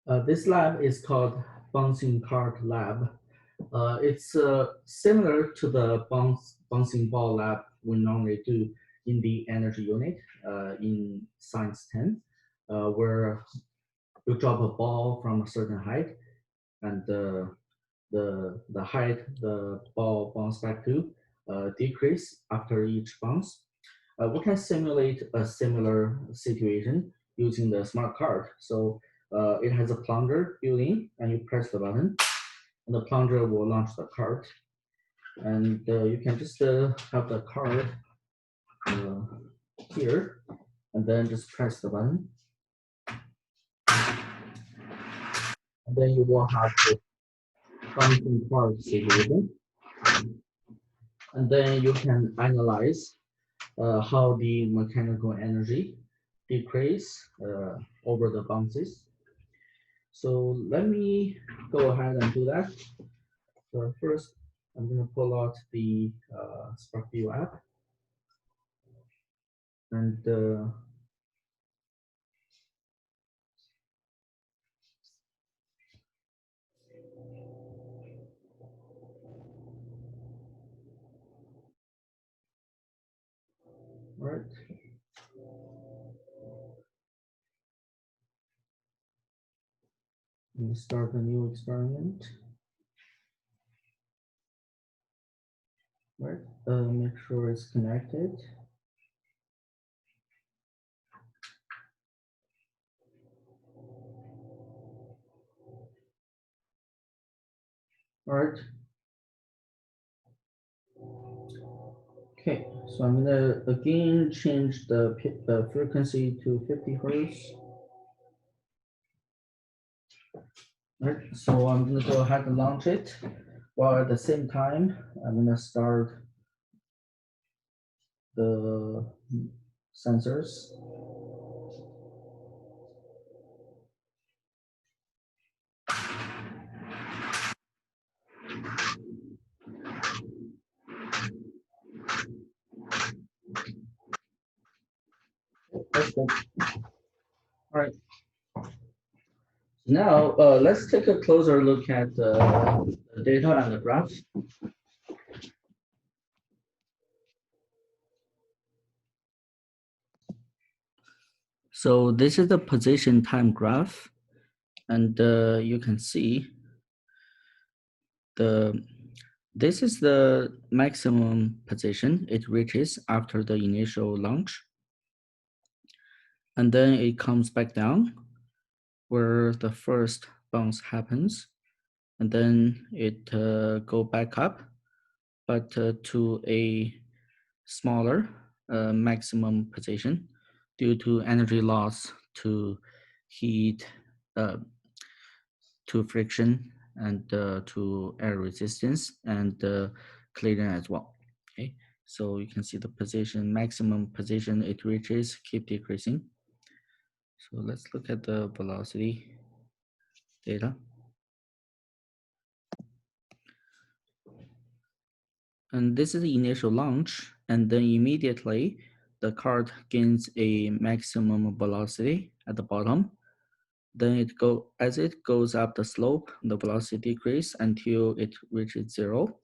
This lab is called bouncing card lab. It's similar to the bouncing ball lab we normally do in the energy unit in Science 10, where you drop a ball from a certain height and the height the ball bounce back to decrease after each bounce. We can simulate a similar situation using the smart card. So it has a plunger built in, and you press the button, and the plunger will launch the card. And you can just have the card uh, here, and then just press the button, and then you will have the bouncing card situation. And then you can analyze how the mechanical energy decrease over the bounces. So let me go ahead and do that. So first, I'm going to pull out the SparkView app, and all right. Let me start a new experiment. Right. Make sure it's connected. All right. Okay, so I'm gonna again change the frequency to 50 hertz. All right, so I'm gonna go ahead and launch it, while at the same time, I'm gonna start the sensors. That's good. All right. Now, let's take a closer look at the data and the graph. So this is the position time graph, and you can see this is the maximum position it reaches after the initial launch, and then it comes back down where the first bounce happens, and then it go back up, but to a smaller maximum position due to energy loss to heat, to friction, and to air resistance, and clearance as well. Okay, so you can see the position, maximum position it reaches keep decreasing. So let's look at the velocity data. And this is the initial launch, and then immediately the card gains a maximum velocity at the bottom. Then as it goes up the slope, the velocity decreases until it reaches 0,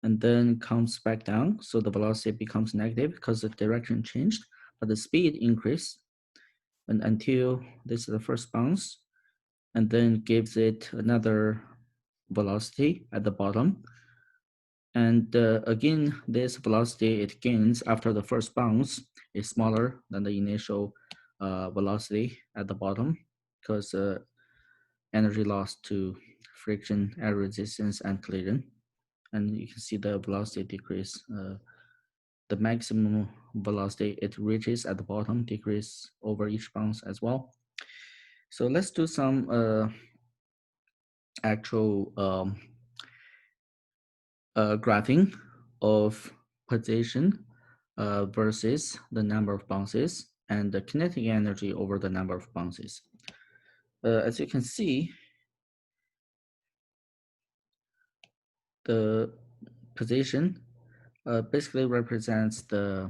and then comes back down. So the velocity becomes negative because the direction changed, but the speed increased, and until this is the first bounce, and then gives it another velocity at the bottom. And again, this velocity it gains after the first bounce is smaller than the initial velocity at the bottom, because energy loss to friction, air resistance, and collision. And you can see the velocity decrease. The maximum velocity it reaches at the bottom decrease over each bounce as well. So let's do some actual graphing of position versus the number of bounces and the kinetic energy over the number of bounces. As you can see, the position basically represents the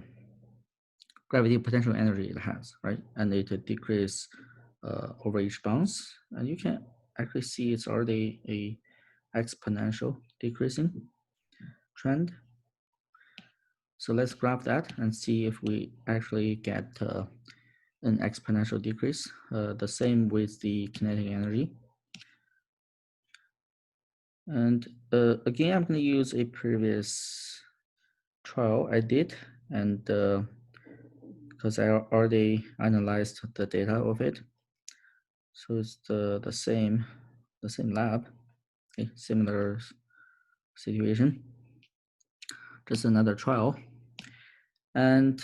gravity potential energy it has, right? And it decreases over each bounce, and you can actually see it's already a exponential decreasing trend. So let's graph that and see if we actually get an exponential decrease. The same with the kinetic energy. And again, I'm going to use a previous trial I did, and because I already analyzed the data of it, so it's the same lab, okay, similar situation, just another trial. And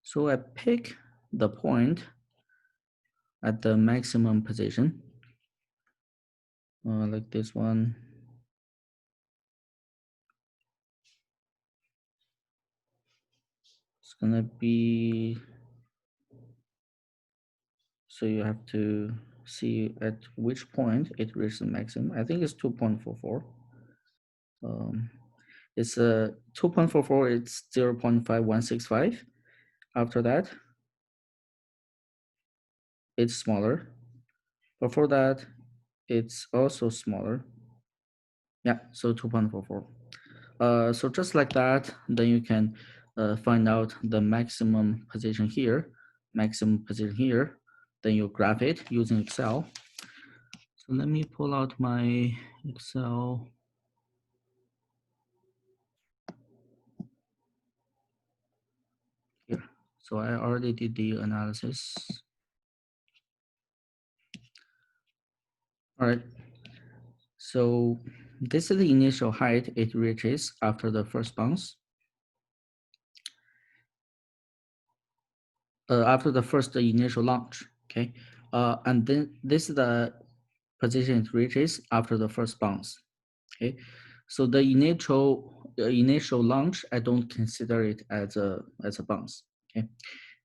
so I pick the point at the maximum position, like this one. It's gonna be, so you have to see at which point it reaches the maximum. I think it's 2.44. It's 2.44, it's 0.5165. After that, it's smaller. Before that, it's also smaller. Yeah, so 2.44. So just like that, then you can find out the maximum position here, maximum position here. Then you graph it using Excel. So let me pull out my Excel. Here. So I already did the analysis. All right. So this is the initial height it reaches after the first bounce. After the first initial launch, okay? And then this is the position it reaches after the first bounce, okay? So the initial launch, I don't consider it as a bounce, okay?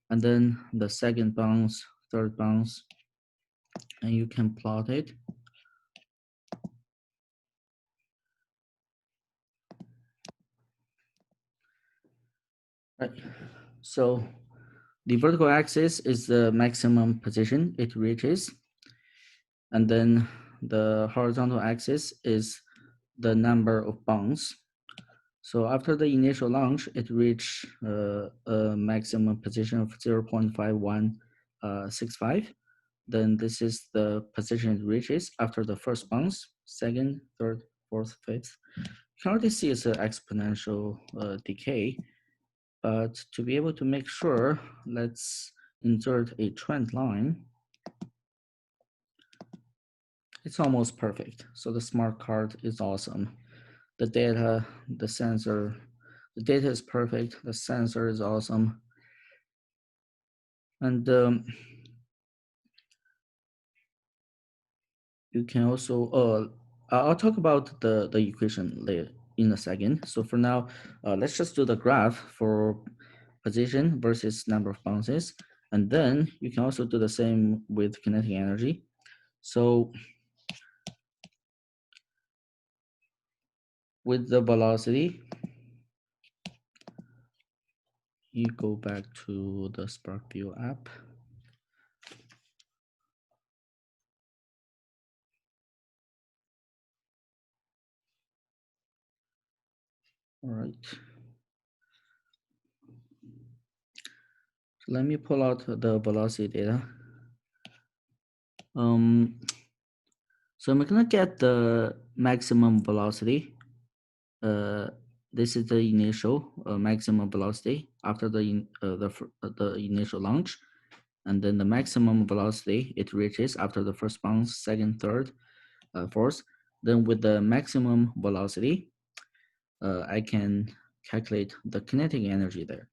And then the second bounce, third bounce, and you can plot it. Right. So the vertical axis is the maximum position it reaches, and then the horizontal axis is the number of bounce. So after the initial launch, it reached a maximum position of 0.5165. Then this is the position it reaches after the first bounce, second, third, fourth, fifth. You can already see it's an exponential decay. But to be able to make sure, let's insert a trend line. It's almost perfect. So the smart card is awesome. The data, the sensor, the data is perfect. The sensor is awesome. And you can also, I'll talk about the equation later in a second. So for now, let's just do the graph for position versus number of bounces. And then you can also do the same with kinetic energy. So with the velocity, you go back to the SparkView app. All right. So let me pull out the velocity data. So I'm gonna get the maximum velocity. This is the initial maximum velocity after the initial launch, and then the maximum velocity it reaches after the first bounce, second, third, fourth. Then with the maximum velocity, I can calculate the kinetic energy there.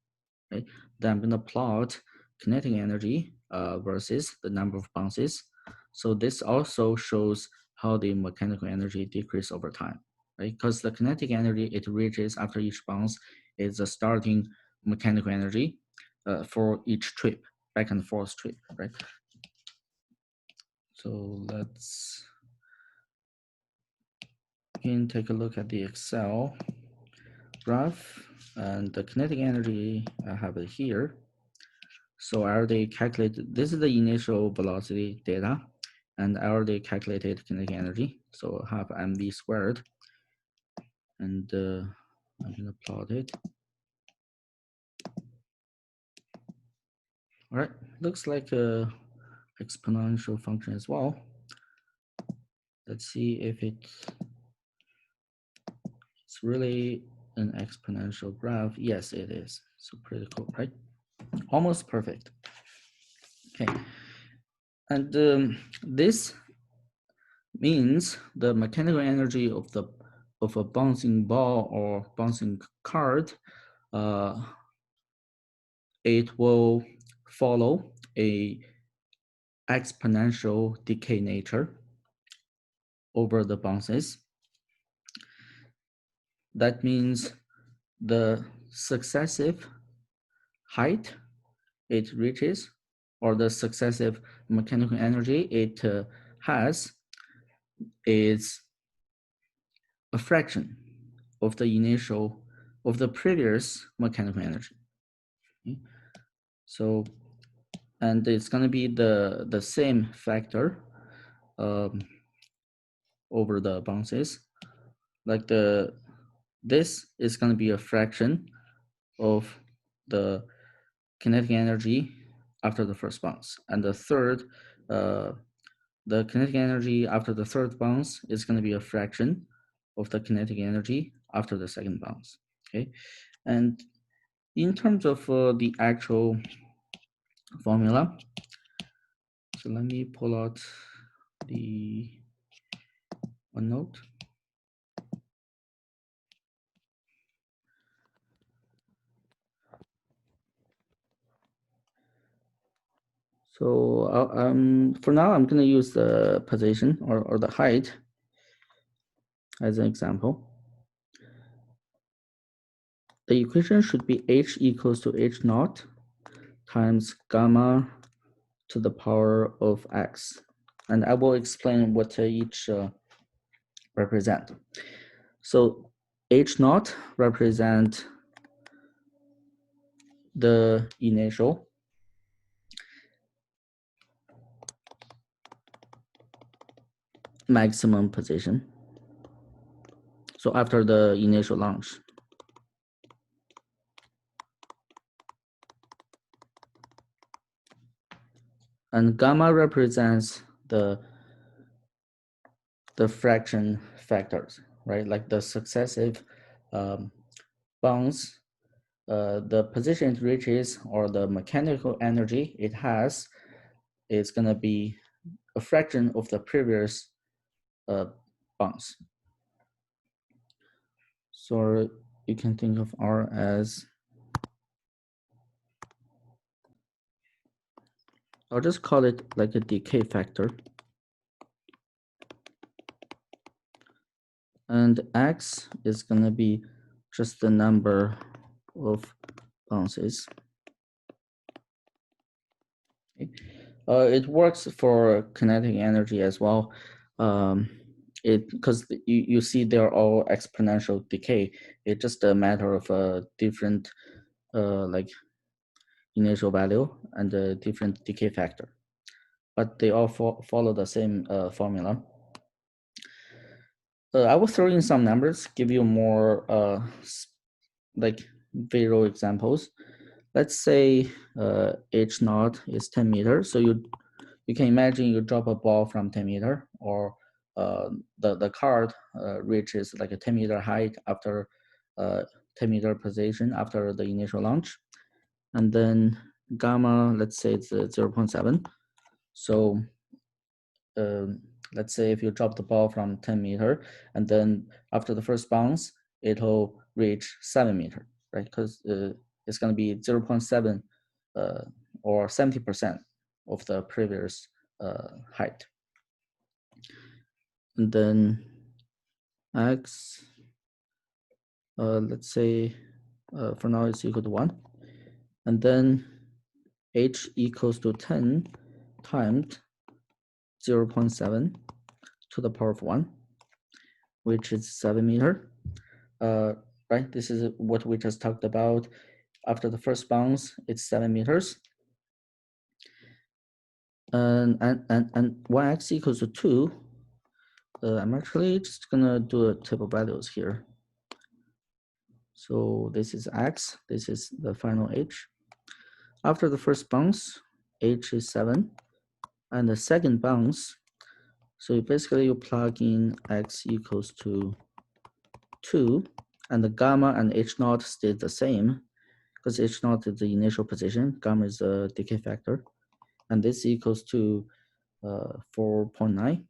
Right? Then I'm going to plot kinetic energy versus the number of bounces. So this also shows how the mechanical energy decrease over time, right? Because the kinetic energy it reaches after each bounce is the starting mechanical energy for each trip, back and forth trip, right? So let's again take a look at the Excel graph, and the kinetic energy I have it here. So I already calculated, this is the initial velocity data, and I already calculated kinetic energy. So half mv squared, and I'm gonna plot it. All right, looks like a exponential function as well. Let's see if it's really an exponential graph. Yes, it is. So pretty cool, right? Almost perfect. Okay, and this means the mechanical energy of a bouncing ball or bouncing card, it will follow a exponential decay nature over the bounces. That means the successive height it reaches, or the successive mechanical energy it has, is a fraction of the previous mechanical energy. Okay? So, and it's going to be the same factor over the bounces. Like this is going to be a fraction of the kinetic energy after the first bounce, and the kinetic energy after the third bounce is going to be a fraction of the kinetic energy after the second bounce. Okay, and in terms of the actual formula, so let me pull out the OneNote. So for now, I'm going to use the position or the height as an example. The equation should be h equals to h naught times gamma to the power of x. And I will explain what each represent. So h naught represent the initial, maximum position. So after the initial launch. And gamma represents the fraction factors, right? Like the successive bounce, the position it reaches or the mechanical energy it has is going to be a fraction of the previous bounce. So you can think of R as, I'll just call it like a decay factor. And X is going to be just the number of bounces. Okay. It works for kinetic energy as well. Because you see they're all exponential decay. It's just a matter of a different like initial value and a different decay factor. But they all follow the same formula. I will throw in some numbers, give you more like visual examples. Let's say h naught is 10 meters. So you can imagine you drop a ball from 10 meter, or the card reaches like a 10 meter height after 10 meter position after the initial launch. And then gamma, let's say it's 0.7. So let's say if you drop the ball from 10 meter, and then after the first bounce, it'll reach 7 meter, right? Because it's going to be 0.7 or 70% of the previous height. And then x, let's say for now it's equal to 1. And then h equals to 10 times 0.7 to the power of 1, which is 7 meter. Right, this is what we just talked about. After the first bounce, it's 7 meters. and 1x equals to 2, I'm actually just gonna do a table values here. So this is x, this is the final h. After the first bounce, h is 7, and the second bounce, so basically you plug in x equals to 2, and the gamma and h naught stayed the same, because h naught is the initial position, gamma is the decay factor, and this equals to 4.9.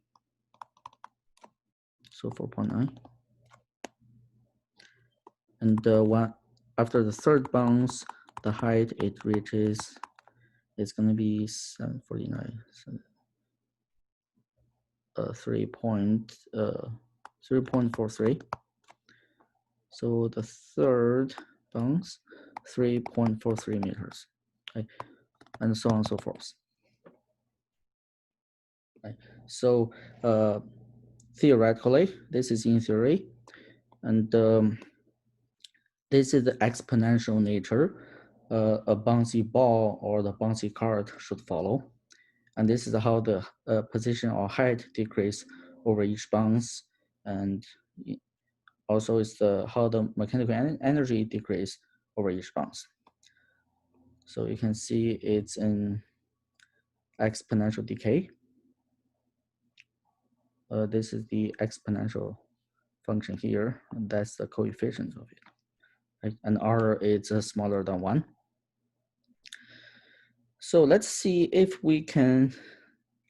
So 4.9. And after the third bounce, the height it reaches is going to be 749. So, 3.43. So the third bounce, 3.43 meters, okay, and so on and so forth. Right. So theoretically, this is in theory, and this is the exponential nature a bouncy ball or the bouncy card should follow. And this is how the position or height decrease over each bounce, and also is how the mechanical energy decrease over each bounce. So you can see it's an exponential decay. This is the exponential function here, and that's the coefficient of it. Right? And R is smaller than 1. So let's see if we can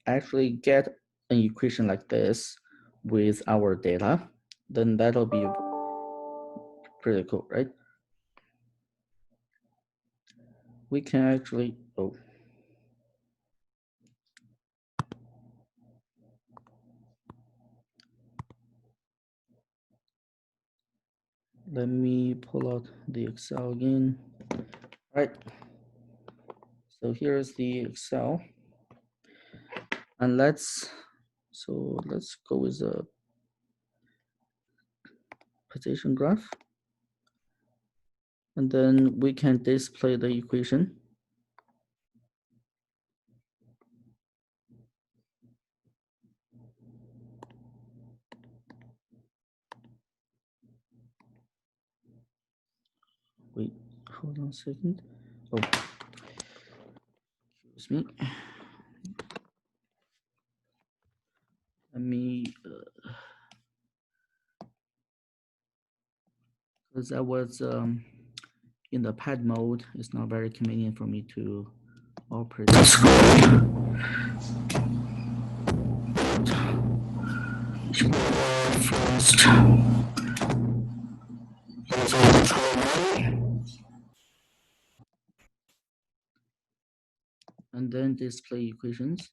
actually get an equation like this with our data, then that'll be pretty cool, right? We can actually, let me pull out the Excel again. All right, so here's the Excel. And let's go with the position graph. And then we can display the equation. Wait, hold on a second. Oh, excuse me. Let me, because I was in the pad mode, it's not very convenient for me to operate. First, and then display equations.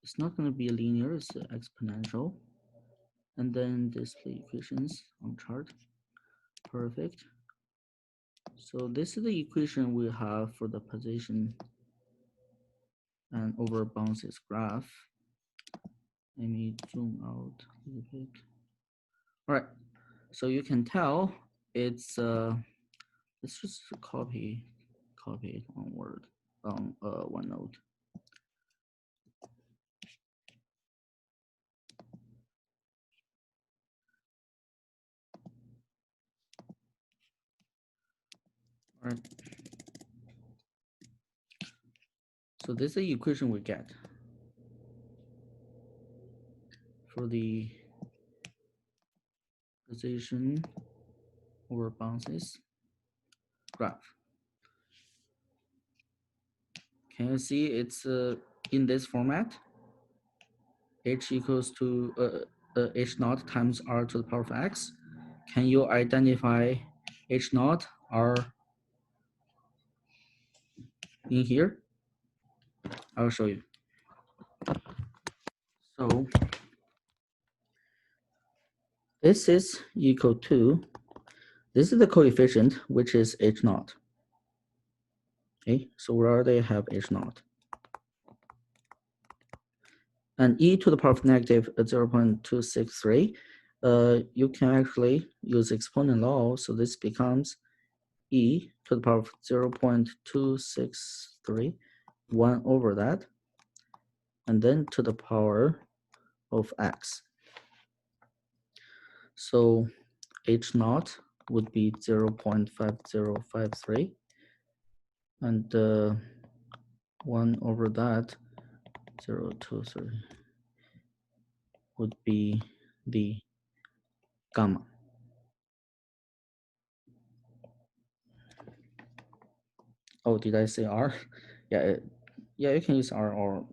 It's not going to be linear, it's exponential. And then display equations on chart. Perfect. So this is the equation we have for the position and over bounces graph. Let me zoom out a little bit. All right, so you can tell it's let's just copy it on Word on OneNote. All right. So this is the equation we get for the position over bounces graph. Can you see it's in this format? H equals to H naught times R to the power of X. Can you identify H naught R in here? I'll show you. So this is equal to, this is the coefficient, which is H naught. Okay, so we already have H naught. And e to the power of negative 0.263, you can actually use exponent law, so this becomes e to the power of 0.263 1 over that, and then to the power of x. So h naught would be 0.5053, and 1 over that, 0.23, would be the gamma. Oh, did I say r? Yeah, yeah, you can use r, or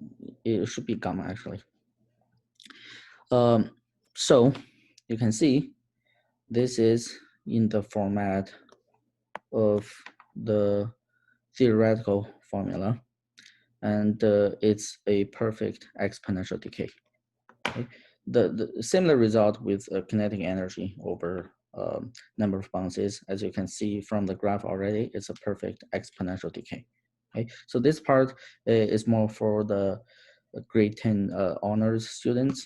it should be gamma actually. So you can see this is in the format of the theoretical formula, and it's a perfect exponential decay. Okay? The similar result with kinetic energy over number of bounces, as you can see from the graph already, it's a perfect exponential decay. Okay, so this part is more for the grade 10 honors students.